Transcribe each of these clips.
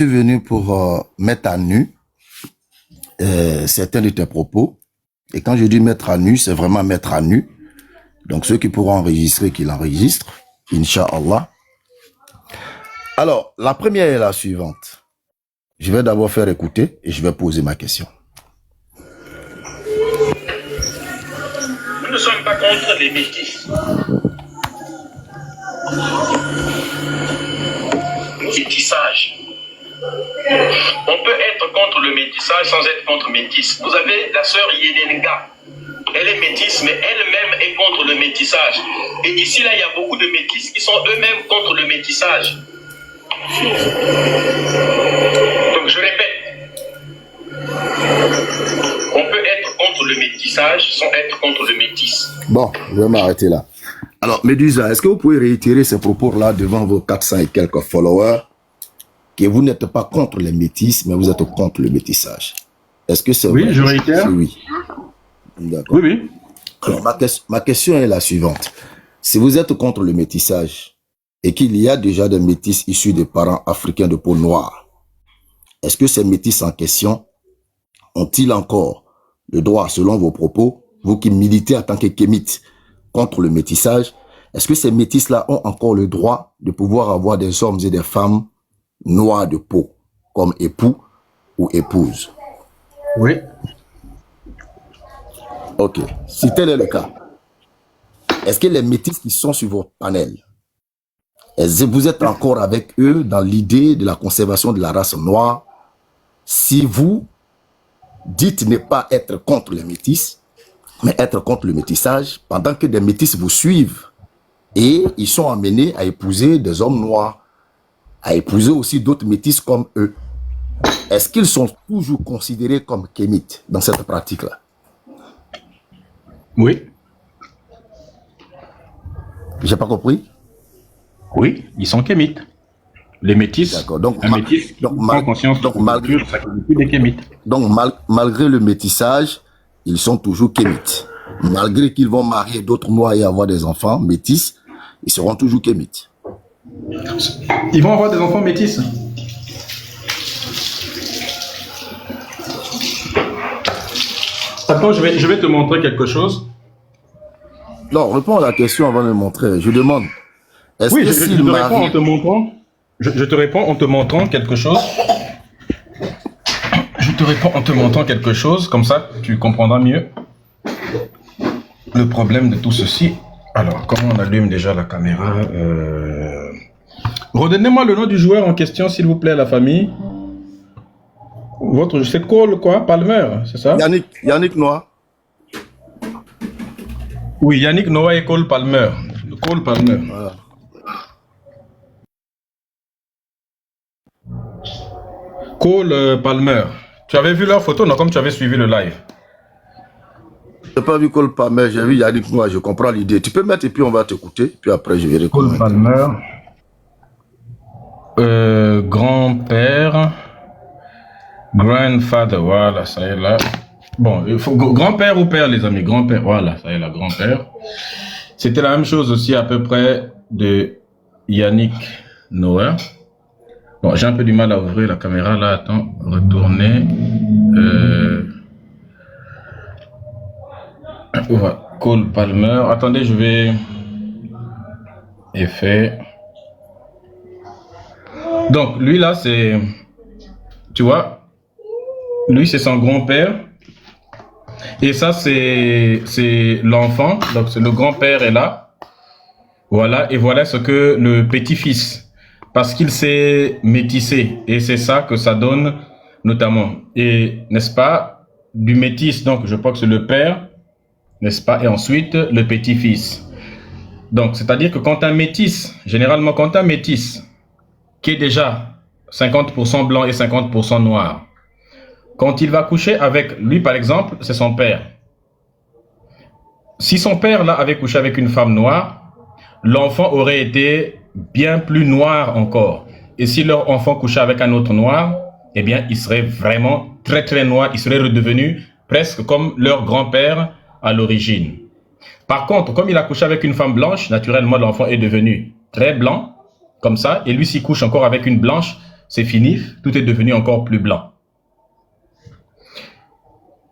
Je suis venu pour mettre à nu certains de tes propos. Et quand je dis mettre à nu, c'est vraiment mettre à nu. Donc ceux qui pourront enregistrer, qu'ils l'enregistrent, Inch'Allah. Alors, la première est la suivante. Je vais d'abord faire écouter et je vais poser ma question. Nous ne sommes pas contre les métis. Métissage. On peut être contre le métissage sans être contre métis. Vous avez la sœur Yedenga. Elle est métisse, mais elle-même est contre le métissage. Et ici, là, il y a beaucoup de métis qui sont eux-mêmes contre le métissage. Donc, je répète. On peut être contre le métissage sans être contre le métis. Bon, je vais m'arrêter là. Alors, Médusa, est-ce que vous pouvez réitérer ces propos-là devant vos 400 et quelques followers, que vous n'êtes pas contre les métis, mais vous êtes contre le métissage? Est-ce que c'est vrai? Oui, je réitère. Oui. D'accord. Oui, oui. Alors, ma question est la suivante. Si vous êtes contre le métissage et qu'il y a déjà des métis issus des parents africains de peau noire, est-ce que ces métis en question ont-ils encore le droit, selon vos propos, vous qui militez en tant que kémite contre le métissage, est-ce que ces métis-là ont encore le droit de pouvoir avoir des hommes et des femmes noirs de peau comme époux ou épouses? Oui. Ok. Si tel est le cas, est-ce que les métis qui sont sur votre panel, est-ce que vous êtes encore avec eux dans l'idée de la conservation de la race noire? Si vous dites ne pas être contre les métis, mais être contre le métissage, pendant que des métis vous suivent et ils sont amenés à épouser des hommes noirs, à épouser aussi d'autres métis comme eux, est-ce qu'ils sont toujours considérés comme kémites dans cette pratique-là? Oui. J'ai pas compris? Oui, ils sont kémites. Les métis. D'accord. Donc, un métis prend conscience malgré des kémites. Donc, malgré le métissage, ils sont toujours kémites. Malgré qu'ils vont marier d'autres noirs et avoir des enfants métis, ils seront toujours kémites. Ils vont avoir des enfants métis. Attends, je vais te montrer quelque chose. Non, réponds à la question avant de me montrer. Je demande. Est-ce Oui, que je te réponds en te montrant. Je te réponds en te montrant quelque chose. Je te réponds en te montrant quelque chose, comme ça tu comprendras mieux le problème de tout ceci. Alors, comment on allume déjà la caméra? Redonnez-moi le nom du joueur en question, s'il vous plaît, la famille. C'est Cole quoi? Palmer, c'est ça? Yannick Noah. Oui, Yannick Noah et Cole Palmer. Cole Palmer. Voilà. Cole Palmer. Tu avais vu leur photo, non? Comme tu avais suivi le live. Je n'ai pas vu Cole Palmer, j'ai vu Yannick Noah, je comprends l'idée. Tu peux mettre et puis on va t'écouter, puis après je verrai comment. Cole Palmer. Grand-père. Grandfather, voilà, ça y est là. Bon, il faut grand-père ou père, les amis, grand-père, voilà, ça y est là, grand-père. C'était la même chose aussi à peu près de Yannick Noah. Bon, j'ai un peu du mal à ouvrir la caméra là, attends, retourner. Voilà, Cole Palmer. Attendez, je vais... Effet. Donc, lui là, c'est... Tu vois, lui c'est son grand-père. Et ça, c'est l'enfant. Donc, le grand-père est là. Voilà, et voilà ce que le petit-fils... Parce qu'il s'est métissé. Et c'est ça que ça donne, notamment. Et, n'est-ce pas, du métis, donc je crois que c'est le père, n'est-ce pas, et ensuite le petit-fils. Donc, c'est-à-dire que quand un métis, généralement quand un métis, qui est déjà 50% blanc et 50% noir, quand il va coucher avec lui, par exemple, c'est son père. Si son père, là, avait couché avec une femme noire, l'enfant aurait été bien plus noir encore. Et si leur enfant couchait avec un autre noir, eh bien, il serait vraiment très très noir. Il serait redevenu presque comme leur grand-père à l'origine. Par contre, comme il a couché avec une femme blanche, naturellement, l'enfant est devenu très blanc, comme ça. Et lui, s'il couche encore avec une blanche, c'est fini, tout est devenu encore plus blanc.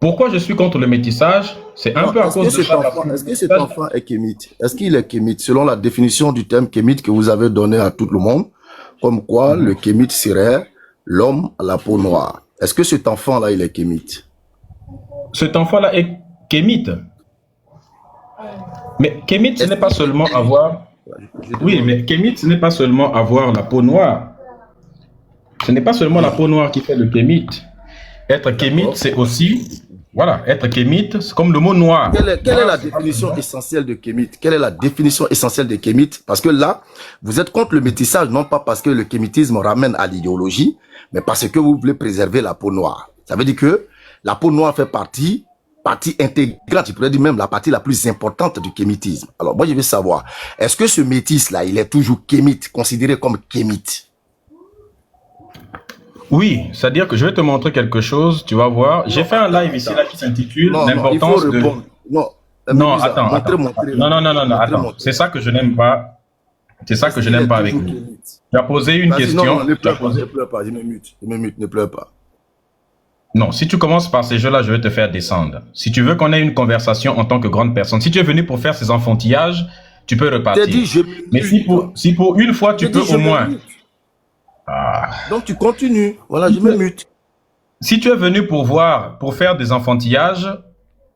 Pourquoi je suis contre le métissage? C'est un peu à cause de ça. Est-ce que cet enfant est kémite? Est-ce qu'il est kémite, selon la définition du terme kémite que vous avez donné à tout le monde, comme quoi le kémite serait l'homme à la peau noire? Est-ce que cet enfant-là, il est kémite? Cet enfant-là est kémite. Mais kémite, ce n'est pas seulement avoir... Oui, mais kémite, ce n'est pas seulement avoir la peau noire. Ce n'est pas seulement la peau noire qui fait le kémite. Être kémite, c'est aussi... Voilà, être kémite, c'est comme le mot noir. Quelle est la définition essentielle de kémite? Quelle est la définition essentielle de kémite? Parce que là, vous êtes contre le métissage, non pas parce que le kémitisme ramène à l'idéologie, mais parce que vous voulez préserver la peau noire. Ça veut dire que la peau noire fait partie intégrante, je pourrais dire même la partie la plus importante du kémitisme. Alors moi, je veux savoir, est-ce que ce métis-là, il est toujours kémite, considéré comme kémite? Oui, c'est-à-dire que je vais te montrer quelque chose, tu vas voir. J'ai fait un live ici là qui s'intitule l'importance de... Non, attends. Attends. C'est ça que je n'aime pas. C'est ça que je n'aime pas avec vous. Tu as posé une question. Non, ne pleure pas, ne pleure pas, je me mute, ne pleure pas. Non, si tu commences par ces jeux-là, je vais te faire descendre. Si tu veux qu'on ait une conversation en tant que grande personne, si tu es venu pour faire ces enfantillages, tu peux repartir. Mais si pour une fois, tu peux au moins... Ah. Donc tu continues. Voilà, je me mute. Si tu es venu pour faire des enfantillages,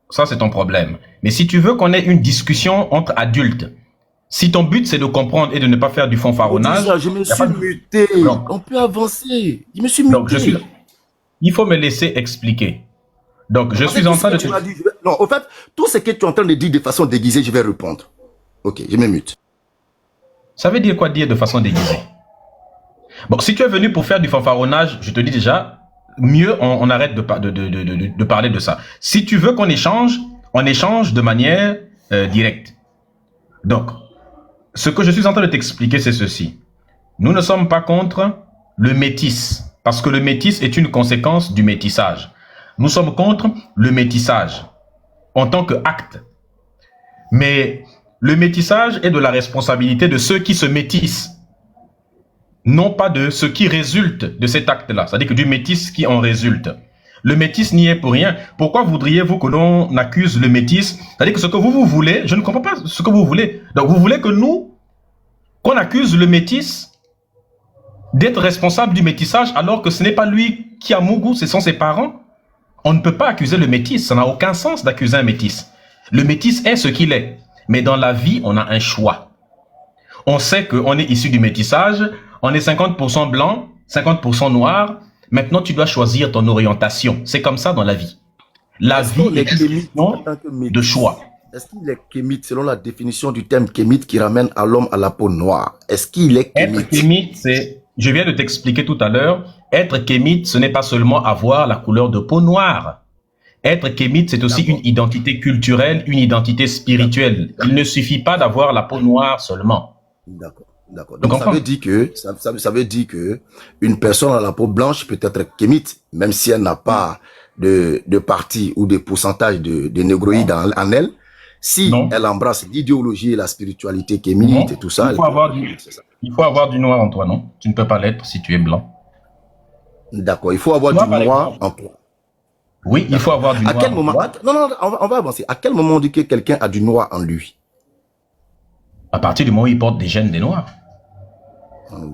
ça c'est ton problème. Mais si tu veux qu'on ait une discussion entre adultes, si ton but c'est de comprendre et de ne pas faire du fanfaronnage... Je me suis muté. On peut avancer. Je me suis muté. Donc, il faut me laisser expliquer. Donc, je suis en train de te... Non, en fait, tout ce que tu es en train de dire de façon déguisée, je vais répondre. Ok, je me mute. Ça veut dire quoi dire de façon déguisée? Bon, si tu es venu pour faire du fanfaronnage, je te dis déjà, mieux on arrête de parler de ça. Si tu veux qu'on échange, on échange de manière directe. Donc, ce que je suis en train de t'expliquer, c'est ceci. Nous ne sommes pas contre le métis, parce que le métis est une conséquence du métissage. Nous sommes contre le métissage en tant qu'acte. Mais le métissage est de la responsabilité de ceux qui se métissent, non pas de ce qui résulte de cet acte-là, c'est-à-dire que du métis qui en résulte. Le métis n'y est pour rien. Pourquoi voudriez-vous que l'on accuse le métis? C'est-à-dire que ce que vous voulez, je ne comprends pas ce que vous voulez. Donc vous voulez que nous, qu'on accuse le métis d'être responsable du métissage alors que ce n'est pas lui qui a Mougou, ce sont ses parents? On ne peut pas accuser le métis, ça n'a aucun sens d'accuser un métis. Le métis est ce qu'il est. Mais dans la vie, on a un choix. On sait qu'on est issu du métissage, on est 50% blanc, 50% noir. Maintenant, tu dois choisir ton orientation. C'est comme ça dans la vie. La vie est une question de choix. Est-ce qu'il est kémite selon la définition du terme kémite qui ramène à l'homme à la peau noire? Est-ce qu'il est kémite? Être kémite, c'est... Je viens de t'expliquer tout à l'heure. Être kémite, ce n'est pas seulement avoir la couleur de peau noire. Être kémite, c'est aussi une identité culturelle, une identité spirituelle. Il ne suffit pas d'avoir la peau noire seulement. D'accord. D'accord. Donc ça veut dire que une personne à la peau blanche peut être kémite, même si elle n'a pas de partie ou de pourcentage de négroïde en elle. Si elle embrasse l'idéologie et la spiritualité kémite et tout ça. Il faut avoir du noir en toi, non? Tu ne peux pas l'être si tu es blanc. D'accord. Il faut avoir du noir en toi. Oui, il faut avoir du noir. À quel moment? Non, on va avancer. À quel moment on dit que quelqu'un a du noir en lui? À partir du moment où il porte des gènes des noirs.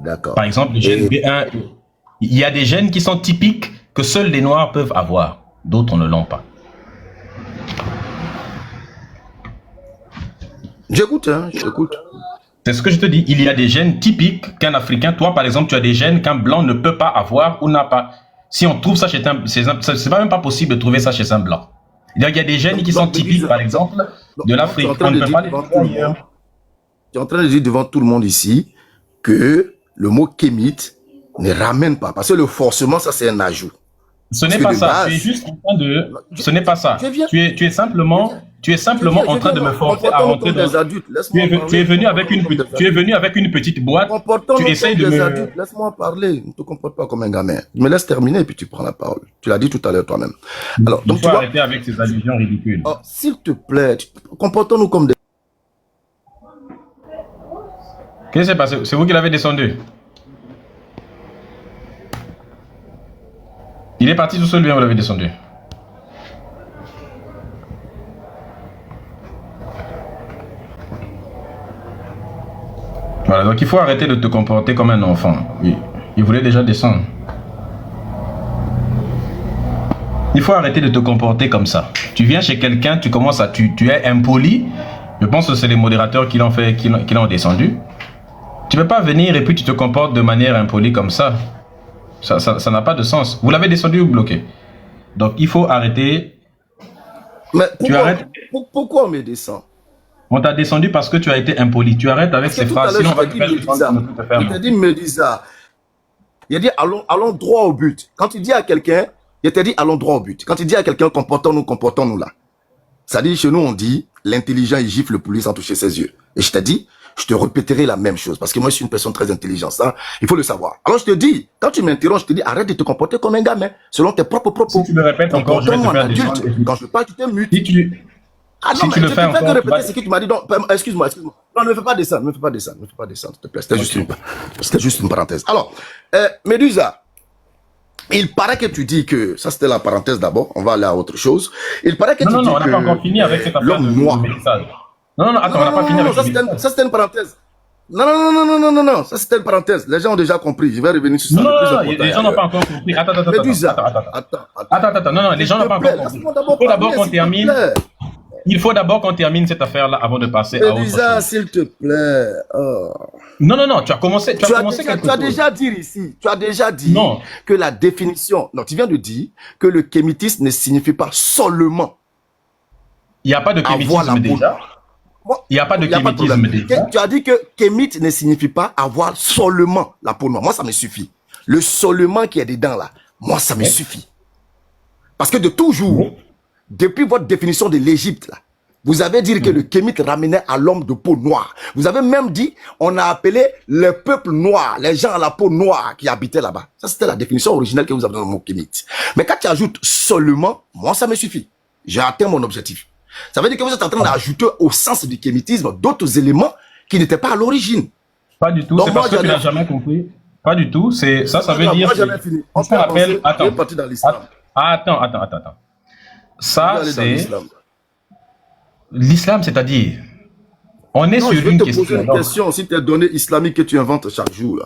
D'accord. Par exemple, le gène B1, il y a des gènes qui sont typiques que seuls les noirs peuvent avoir. D'autres ne l'ont pas. J'écoute, j'écoute. C'est ce que je te dis. Il y a des gènes typiques qu'un Africain, toi par exemple, tu as des gènes qu'un blanc ne peut pas avoir ou n'a pas. Si on trouve ça chez un... C'est pas même pas possible de trouver ça chez un blanc. Il y a des gènes qui sont typiques, par exemple, de l'Afrique. On ne peut pas les trouver ailleurs. Tu es en train de dire devant tout le monde ici que le mot kémite ne ramène pas. Parce que le forcement, ça c'est un ajout. Ce n'est pas ça. Tu es juste en train de... Ce n'est pas ça. Tu es simplement en train de me forcer à rentrer dans... Tu es venu avec une petite boîte. Tu essayes de me... Laisse-moi parler. Ne te comporte pas comme un gamin. Je me laisse terminer et puis tu prends la parole. Tu l'as dit tout à l'heure toi-même. Alors, donc, il faut arrêter avec ces allusions ridicules. Oh, s'il te plaît, comportons-nous comme des... Qu'est-ce qui s'est passé? C'est vous qui l'avez descendu? Il est parti tout seul, bien vous l'avez descendu. Voilà, donc il faut arrêter de te comporter comme un enfant. Oui, il voulait déjà descendre. Il faut arrêter de te comporter comme ça. Tu viens chez quelqu'un, tu commences à... Tu es impoli. Je pense que c'est les modérateurs qui l'ont descendu. Tu ne peux pas venir et puis tu te comportes de manière impolie comme ça. Ça n'a pas de sens. Vous l'avez descendu ou bloqué? Donc il faut arrêter. Mais Tu arrêtes. pourquoi on me descend? On t'a descendu parce que tu as été impoli. Tu arrêtes avec ces phrases. Sinon, on va te faire descendre pour ne plus te faire Il mal. t'a dit me dis ça. Il a dit allons droit au but. Quand tu dis à quelqu'un, il t'a dit allons droit au but. Quand tu dis à quelqu'un comportons-nous là. Ça dit chez nous on dit l'intelligent il gifle le poulet sans toucher ses yeux. Et je t'ai dit, je te répéterai la même chose parce que moi je suis une personne très intelligente, ça, il faut le savoir. Alors je te dis, quand tu m'interroges, je te dis arrête de te comporter comme un gamin selon tes propres propos. Si tu me répètes encore, je vais te faire adulte. descendre. Quand je parle, tu te mutes. Si tu, Ah non, si mais tu le je fais te fais encore, que tu répéter vas... ce que tu m'as dit. Non, excuse-moi. Non, ne me fais pas descendre, ne me fais pas descendre, s'il te plaît. C'était juste une parenthèse. Alors, Médusa, il paraît que tu dis que, ça c'était la parenthèse d'abord, on va aller à autre chose. Il paraît que tu dis que... Non, on n'a pas encore fini avec cette affaire de noir. message. Non, attends, on n'a pas fini avec ça c'était une parenthèse. Non, ça c'était une parenthèse. Les gens ont déjà compris, je vais revenir sur ça. Non, les gens n'ont pas encore compris. Attends, non, les gens n'ont pas encore compris. Il faut d'abord qu'on termine cette affaire-là avant de passer à autre chose. s'il te plaît. Oh. Non, tu as commencé quelque chose. Tu as déjà dit ici, Non. que la définition, non, tu viens de dire que le kémitisme ne signifie pas seulement Il n'y a pas de kémitisme déjà. Il n'y a pas de kémitisme déjà. Tu as dit que kémite ne signifie pas avoir seulement la peau noire. Moi, ça me suffit. Le seulement qui est dedans là, moi, ça me suffit. Parce que de toujours, depuis votre définition de l'Égypte là, vous avez dit que le kémite ramenait à l'homme de peau noire. Vous avez même dit, on a appelé le peuple noir, les gens à la peau noire qui habitaient là-bas. Ça, c'était la définition originale que vous avez dans le mot kémite. Mais quand tu ajoutes seulement, moi, ça me suffit. J'ai atteint mon objectif. Ça veut dire que vous êtes en train d'ajouter au sens du kémitisme d'autres éléments qui n'étaient pas à l'origine. Pas du tout, c'est parce que tu n'as jamais compris. Pas du tout, ça veut dire... Moi, j'avais fini. On peut avancer, on est parti dans l'islam. Attends. Ça, c'est... L'islam, c'est-à-dire... On est sur une question. Je vais te poser une question, si tu es donné islamique que tu inventes chaque jour.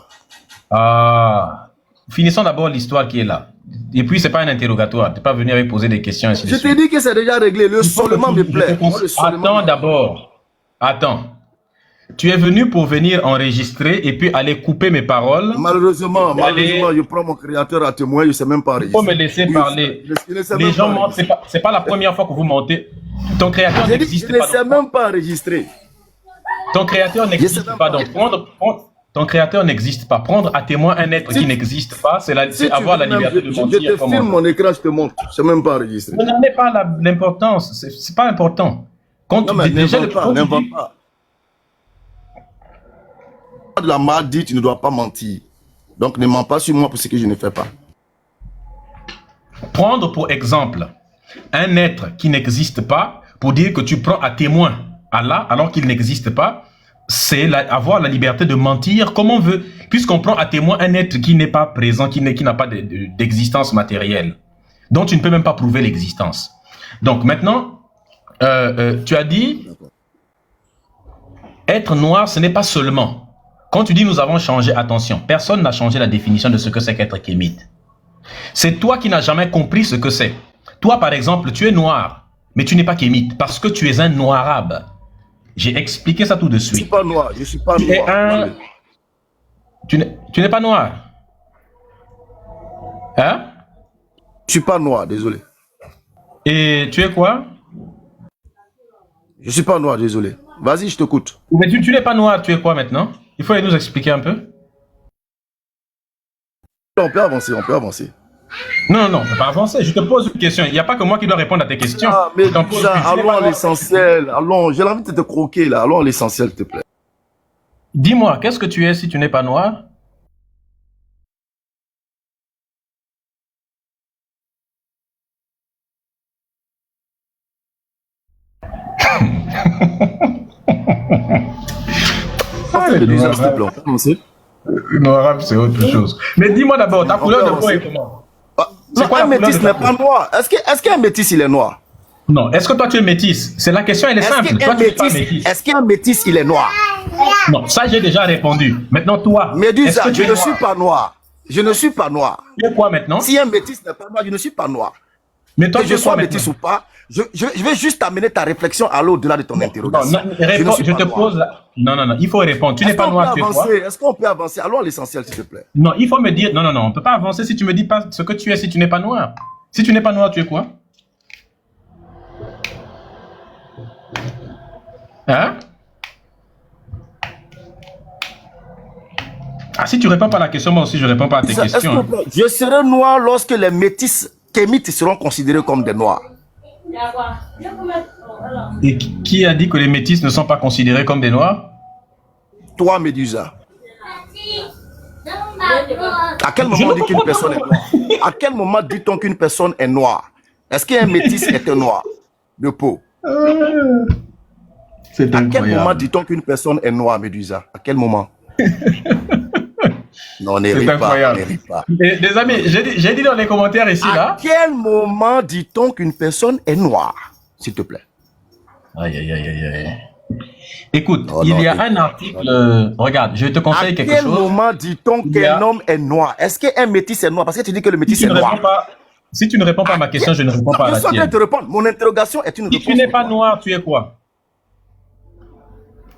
Là. Finissons d'abord l'histoire qui est là. Et puis, c'est pas un interrogatoire. Tu n'es pas venu avec poser des questions. Ainsi Je t'ai dit que c'est déjà réglé. Le seulement me plaît. Attends d'abord. Attends. Tu es venu pour venir enregistrer et puis aller couper mes paroles. Malheureusement, je prends mon créateur à témoin. Je ne sais même pas enregistrer. Il faut me laisser parler. Les gens mentent. C'est pas la première fois que vous mentez. Ton créateur n'existe pas. Je ne sais même pas enregistrer. Ton créateur n'existe pas. Donc, ton créateur n'existe pas. Prendre à témoin un être qui n'existe pas, c'est avoir la liberté de mentir. Je te filme mon écran, je te montre. Je ne sais même pas enregistrer. Ne n'en est pas l'importance. C'est pas important. Quand tu n'invente pas. De la maladie, tu ne dois pas mentir. Donc ne mens pas sur moi pour ce que je ne fais pas. Prendre pour exemple un être qui n'existe pas pour dire que tu prends à témoin Allah alors qu'il n'existe pas, c'est avoir la liberté de mentir comme on veut, puisqu'on prend à témoin un être qui n'est pas présent, qui n'a pas d'existence matérielle, dont tu ne peux même pas prouver l'existence. Donc maintenant, tu as dit, être noir, ce n'est pas seulement. Quand tu dis nous avons changé, attention, personne n'a changé la définition de ce que c'est qu'être kémite. C'est toi qui n'as jamais compris ce que c'est. Toi, par exemple, tu es noir, mais tu n'es pas kémite, parce que tu es un noir arabe. J'ai expliqué ça tout de suite. Je ne suis pas noir, je ne suis pas noir. Tu n'es pas noir. Hein? Je ne suis pas noir, désolé. Et tu es quoi? Je ne suis pas noir, désolé. Vas-y, je t'écoute. Mais tu n'es pas noir, tu es quoi maintenant? Il faut nous expliquer un peu. On peut avancer, on peut avancer. Non, on ne peut pas avancer. Je te pose une question. Il n'y a pas que moi qui dois répondre à tes questions. Mais allons à l'essentiel. Allons, j'ai envie de te croquer là. Allons à l'essentiel, s'il te plaît. Dis-moi, qu'est-ce que tu es si tu n'es pas noir? Noir arabe, c'est autre chose. Mais dis-moi d'abord, ta couleur de peau est comment? Non, un métis n'est pas noir. Est-ce qu'un métis, il est noir? Non. Est-ce que toi, tu es métis? C'est la question, elle est simple. Toi, tu n'es pas métis. Est-ce qu'un métis, il est noir? Non, ça, j'ai déjà répondu. Maintenant, toi. Médusa, je ne suis pas noir. Je ne suis pas noir. Tu es quoi maintenant? Si un métis n'est pas noir, je ne suis pas noir. Mais toi, que je sois métis ou pas, je vais juste amener ta réflexion à l'au-delà de ton interrogation. Non, je te pose la... Non, il faut répondre. Tu n'es pas noir, tu es quoi? Est-ce qu'on peut avancer? Allons à l'essentiel, s'il te plaît. Non, il faut me dire... Non, on ne peut pas avancer si tu me dis pas ce que tu es si tu n'es pas noir. Si tu n'es pas noir, tu es quoi? Hein? Ah, si tu réponds pas à la question, moi aussi, je réponds pas à tes questions. Je serai noir lorsque les métis kémites seront considérés comme des noirs. Et qui a dit que les métis ne sont pas considérés comme des noirs? Toi, Médusa. À quel moment on dit qu'une personne est noire? À quel moment dit-on qu'une personne est noire? Est-ce qu'un métis est un noir de peau? C'est incroyable. À quel moment dit-on qu'une personne est noire, Médusa? À quel moment? Non, on n'érite pas. Les amis, j'ai dit dans les commentaires ici, là. À quel moment dit-on qu'une personne est noire? S'il te plaît. Aïe. Écoute, il y a un article... regarde, je te conseille quelque chose. À quel moment dit-on qu'un homme est noir? Est-ce qu'un métis est noir? Parce que tu dis que le métis est noir. Si tu ne réponds pas à ma question, je ne réponds pas à la tienne. Je suis en train de te répondre. Mon interrogation est une réponse. Si tu n'es pas noir, tu es quoi?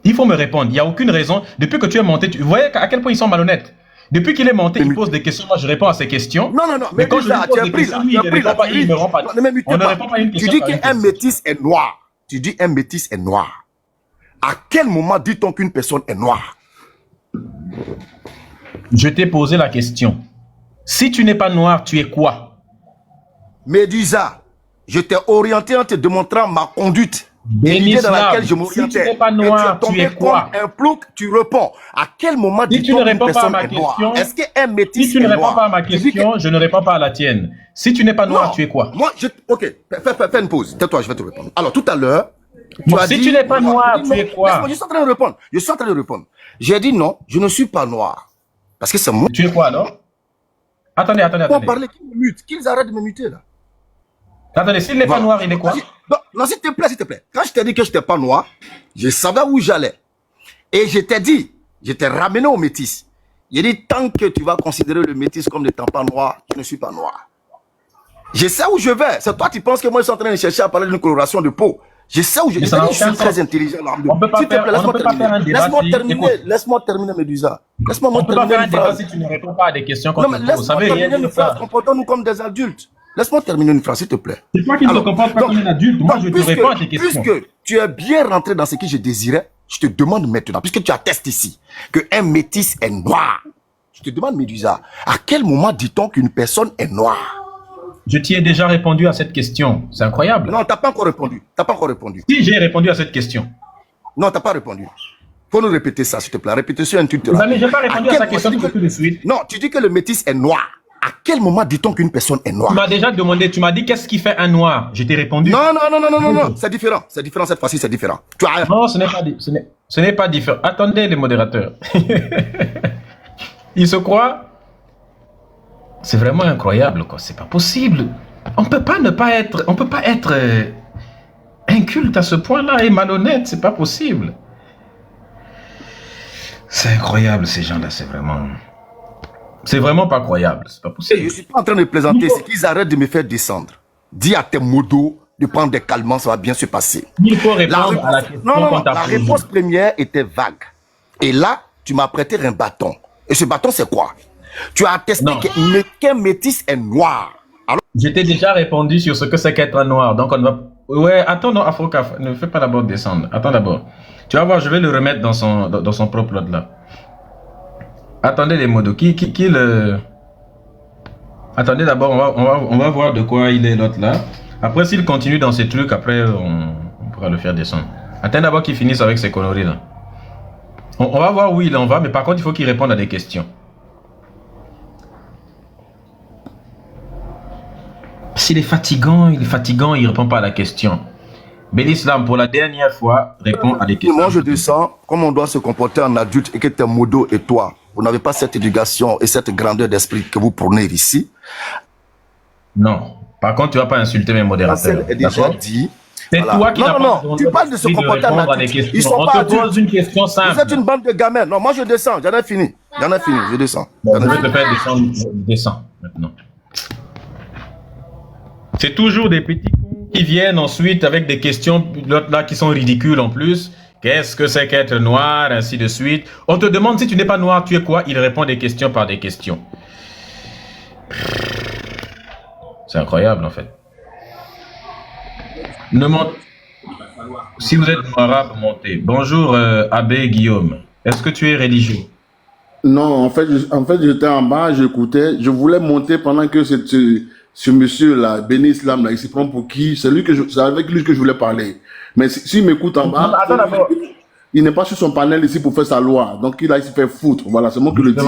Il faut me répondre. Il n'y a aucune raison. Depuis que tu es monté, vous voyez à quel point ils sont malhonnêtes. Depuis qu'il est monté, il pose des questions. Moi, je réponds à ses questions. Non. Mais quand je lui pose des questions, lui, il ne répond pas. Il ne me rend pas. On ne répond pas à une question. Tu dis qu'un métis est noir. Tu dis un métis est noir. À quel moment dit-on qu'une personne est noire? Je t'ai posé la question. Si tu n'es pas noir, tu es quoi? Médusa, je t'ai orienté en te démontrant ma conduite. L'idée dans laquelle je m'orientais. Si tu n'es pas noir, tu es quoi? Un plouc, tu réponds. À quel moment dit-on qu'une personne est noire? Est-ce qu'un métis est noir? Si tu ne réponds pas à ma question, je ne réponds pas à la tienne. Si tu n'es pas noir, tu es quoi? Moi, ok, fais une pause. Tais-toi, je vais te répondre. Alors, tout à l'heure, si tu n'es pas noir, tu es quoi? Je suis en train de répondre. J'ai dit non, je ne suis pas noir. Parce que c'est moi. Tu es quoi alors? Attendez. Pour parler, qu'ils me mutent, qu'ils arrêtent de me muter là. Attendez, s'il n'est pas noir, il est quoi? Non, s'il te plaît. Quand je t'ai dit que je n'étais pas noir, je savais où j'allais. Et je t'ai ramené au métis. J'ai dit, tant que tu vas considérer le métis comme n'étant pas noir, je ne suis pas noir. Je sais où je vais. C'est toi qui penses que moi, je suis en train de chercher à parler d'une coloration de peau. Je sais où je vais. Je suis très intelligent. S'il te plaît, laisse-moi terminer, Médusa. On ne peut pas faire un débat si tu ne réponds pas à des questions qu'on te pose. Vous savez rien de ça. Comportons-nous comme des adultes. Laisse-moi terminer une phrase, s'il te plaît. C'est toi qui ne te comportes pas comme un adulte. Moi, je te réponds à tes questions. Puisque tu es bien rentré dans ce que je désirais, je te demande maintenant, puisque tu attestes ici, qu'un métis est noir. Je te demande, Médusa, à quel moment dit-on qu'une personne est noire? Je t'y ai déjà répondu à cette question. C'est incroyable. Non, tu n'as pas encore répondu. Si, j'ai répondu à cette question. Non, tu n'as pas répondu. Faut nous répéter ça, s'il te plaît. Répétition intuitive. Mais je n'ai pas répondu à sa question tout de suite. Non, tu dis que le métis est noir. À quel moment dit-on qu'une personne est noire? Tu m'as déjà demandé, tu m'as dit qu'est-ce qui fait un noir. Je t'ai répondu. Non. C'est différent. Cette fois-ci, c'est différent. Non, ce n'est pas différent. Attendez, les modérateurs. Ils se croient. C'est vraiment incroyable, quoi. C'est pas possible. On peut pas être inculte à ce point-là et malhonnête. C'est pas possible. C'est incroyable, ces gens-là. C'est vraiment pas croyable. C'est pas possible. Je suis pas en train de plaisanter. C'est qu'ils arrêtent de me faire descendre. Dis à tes modos de prendre des calmants, ça va bien se passer. Il faut répondre à la question. Non, la réponse première était vague. Et là, tu m'as prêté un bâton. Et ce bâton, c'est quoi? Tu as attesté qu'un métis est noir. Alors... Je t'ai déjà répondu sur ce que c'est qu'être noir. Donc, on va... Ouais, attends, non, Afroka, ne fais pas d'abord descendre. Attends d'abord. Tu vas voir, je vais le remettre dans son propre lot là. Attendez les modos. Qui le... Attendez d'abord, on va voir de quoi il est l'autre là. Après, s'il continue dans ces trucs, après, on pourra le faire descendre. Attends d'abord qu'il finisse avec ses conneries là. On va voir où il en va, mais par contre, il faut qu'il réponde à des questions. S'il est fatigant, il ne répond pas à la question. Bélislam, pour la dernière fois, répond à des questions. Moi, je descends comme on doit se comporter en adulte et que tes modos et toi, vous n'avez pas cette éducation et cette grandeur d'esprit que vous prenez ici. Non. Par contre, tu vas pas insulter mes modérateurs. Marcel est déjà D'accord? dit. C'est Voilà. toi qui n'as pas Non, tu parles de ce comportement répondre à des là. questions. Ils sont On pas te pose adultes. une question Vous êtes simple. une bande de gamins. Non, moi je descends, j'en ai fini. Je descends. Bon, je vais te faire descendre maintenant. C'est toujours des petits cons qui viennent ensuite avec des questions là qui sont ridicules en plus. Qu'est-ce que c'est qu'être noir, ainsi de suite. On te demande si tu n'es pas noir, tu es quoi? Il répond des questions par des questions. C'est incroyable en fait. Si vous êtes arabe, montez. Bonjour Abbé Guillaume. Est-ce que tu es religieux? Non, en fait, j'étais en bas, j'écoutais. Je voulais monter pendant que ce monsieur-là, Béni Islam, là, il se prend pour qui? C'est avec lui que je voulais parler. Mais s'il m'écoute en bas, Attends d'abord. il n'est pas sur son panel ici pour faire sa loi. Donc, il se fait foutre. Voilà, c'est moi qui le dis.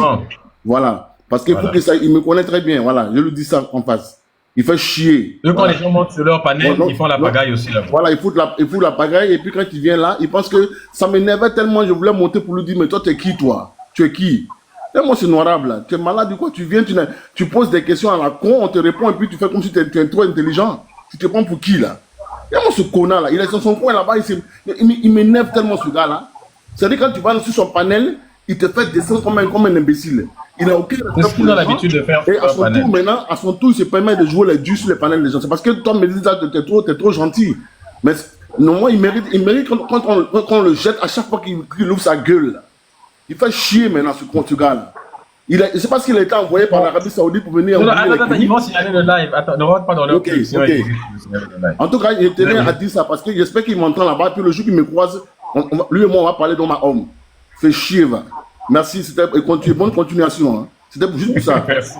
Voilà. Parce qu'il faut que ça, il me connaît très bien. Voilà, je lui dis ça en face. Il fait chier. Eux, quand les gens montent sur leur panel, ils font la pagaille aussi là-bas. Voilà, il fout la pagaille. Et puis quand il vient là, il pense que ça m'énervait tellement. Je voulais monter pour lui dire, mais toi, t'es qui, toi? Tu es qui? Et moi, c'est noirable, là. Tu es malade ou quoi? Tu viens, tu poses des questions à la con, on te répond, et puis tu fais comme si tu es trop intelligent. Tu te prends pour qui, là? Et moi, ce connard, là, il est dans son coin là-bas, il m'énerve tellement, ce gars-là. C'est-à-dire, quand tu vas sur son panel, il te fait descendre comme un imbécile. Il n'a aucun respect. C'est ce qu'il a l'habitude de faire. Et à son tour, maintenant, à son tour, il se permet de jouer les dieux sur les panels des gens. C'est parce que toi, me dis, t'es trop gentil. Mais non, moi, il mérite quand on le jette à chaque fois qu'il ouvre sa gueule, là. Il fait chier maintenant ce gars-là. C'est parce qu'il a été envoyé par l'Arabie Saoudite pour venir. Attends, ils vont signaler le live. Attends, ne rentre pas dans leur Ok. En tout cas, il tenait à dire ça parce que j'espère qu'il m'entend là-bas. Puis le jour qu'il me croise, lui et moi, on va parler dans ma homme. Fait chier, va. Merci, bonne continuation. Hein. C'était juste pour ça. Merci.